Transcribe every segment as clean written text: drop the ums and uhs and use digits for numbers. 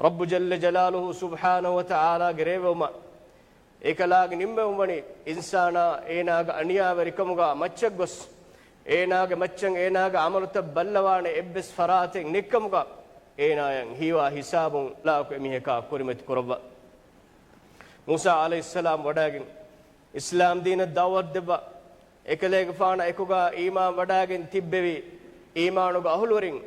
رب جل جلاله سبحانه وتعالى غريوما ekalaage nimbewumani insana eenaga aniyawarikamuga maccagos eenaga maccan eenaga amaluta ballawane ebbes faraten nikkamuga eenayan hiwa hisabun laako emiheka kurimati korwa Musa alayhi salam wadagen islam dina dawat deba ekalege faana ekuga iman wadagen tibbevi imanuga ahulwarin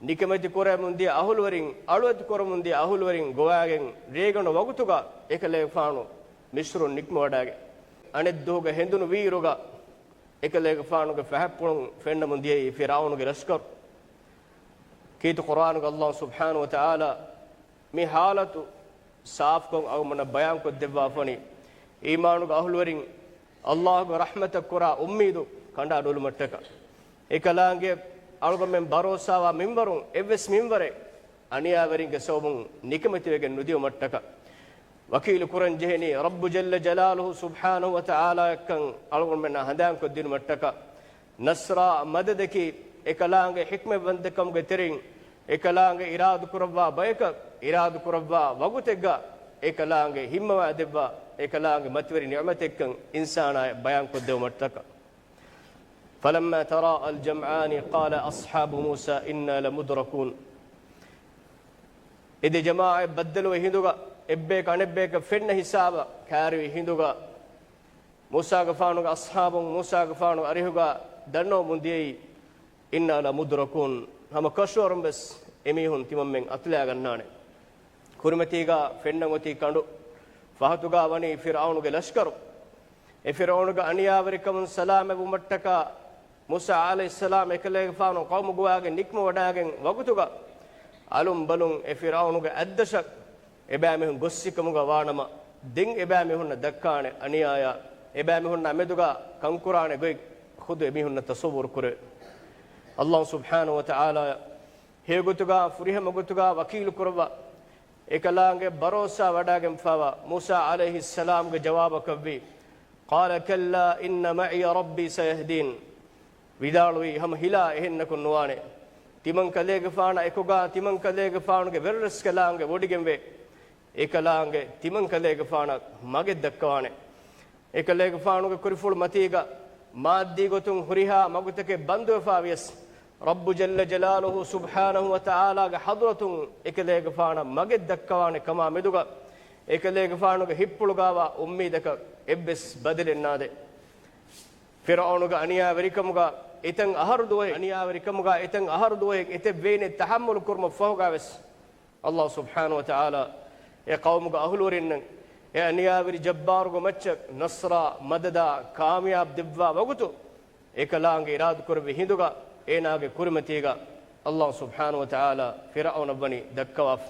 nikamati koramundi ahulwarin alwati koramundi ahulwarin gowagen regano wagutuga ekalege faanu misru nikmo wadage anedduga hendunu wiiruga ekalege faanuga fahappun fenna mundiye firaunuga raskar kitu qur'anuga Allah subhanahu wa ta'ala mi halatu saaf kon agmana bayan ko debba fani imanuga ahulwarin Allahga rahmata kura ummidu kanda dolu mattaka ekalange algo men barosawa minbarun evs minbare aniyawaringe sobun nikamatiwege nudiyo mattaka وكيل كورن جهني رب جل جلاله سبحانه وتعالى كان ألغون من هندان كدين مرتكا نصرا مددكي إكلانغ حكمة بندكم قترين إكلانغ إراد كربا بيك إراد كربا وغتكا إكلانغ همة وعدبا إكلانغ متوري نعمتك إنسانا بيان كدو مرتكا فلما ترى الجمعان قال أصحاب موسى إنا لمدركون إذا جماعة بدلوا هندوغا ebbeka anebbeka fenna hisaba kaari hinduga Musa gafanuga ashabun Musa gafanuga arihuga danno mundiyei inna la mudrakun hama kashorum bes emihun timammen atla gannane kurmatiga fennangoti kandu fahatuga wani firaunuge lashkaru e firaunuga aniyawarikam salame bumattaka Musa alayhi salam ekale gafanu qawmu guwage nikmo wadagen wagutuga alum balum e firaunuge addashak එබෑමෙහුන් ගොස්සිකමුග වානම දෙන් එබෑමෙහුන්න දක්කානේ අනියාය එබෑමෙහුන්න අමෙදුගා කංකුරානේ ගොයි ખુદ එමිහුන්න තසවුර් කුර අල්ලාහ් සුබ්හානහු වතාලා හේගුතුගා ෆුරිහමගුතුගා වකීල් කුරවා එකලාංගේ බරෝසා වඩාගෙන් ෆාවා මූසා আলাইহি සලාම්ගේ ජවාබ කව්වි قال كلا ان معي ربي سيهدين විදාලුයි හම හිලා එහෙන්න කුන්වානේ තිමන් කලේගේ ෆාන එකුගා තිමන් කලේගේ ෆානුගේ වෙරස් කලාංගේ වොඩිගෙන් වේ ekalaange timan kalege faana mage dakkawane ekalege faanuge kuriful matiga maaddi gotun huriha magutake bandu faawiyas rabbu jalla jalaluhu subhanahu wa ta'ala ge hadratun ekalege faana mage dakkawane kama meduga ekalege faanuge hippulugawa ummidaka ebbes badilennade firaunuga aniya verikamuga eten aharduwe aniya verikamuga eten aharduwe ete veene tahammul kurma fawgaves Allah subhanahu wa ta'ala يا قوم أهلورين يا نيابر جبار ومتشك نصرا مددا كامياب دبوا وقتو إكلانغ إراد كرب هندوغا إناغ كرمتيغا الله سبحانه وتعالى فرعون بني دكواف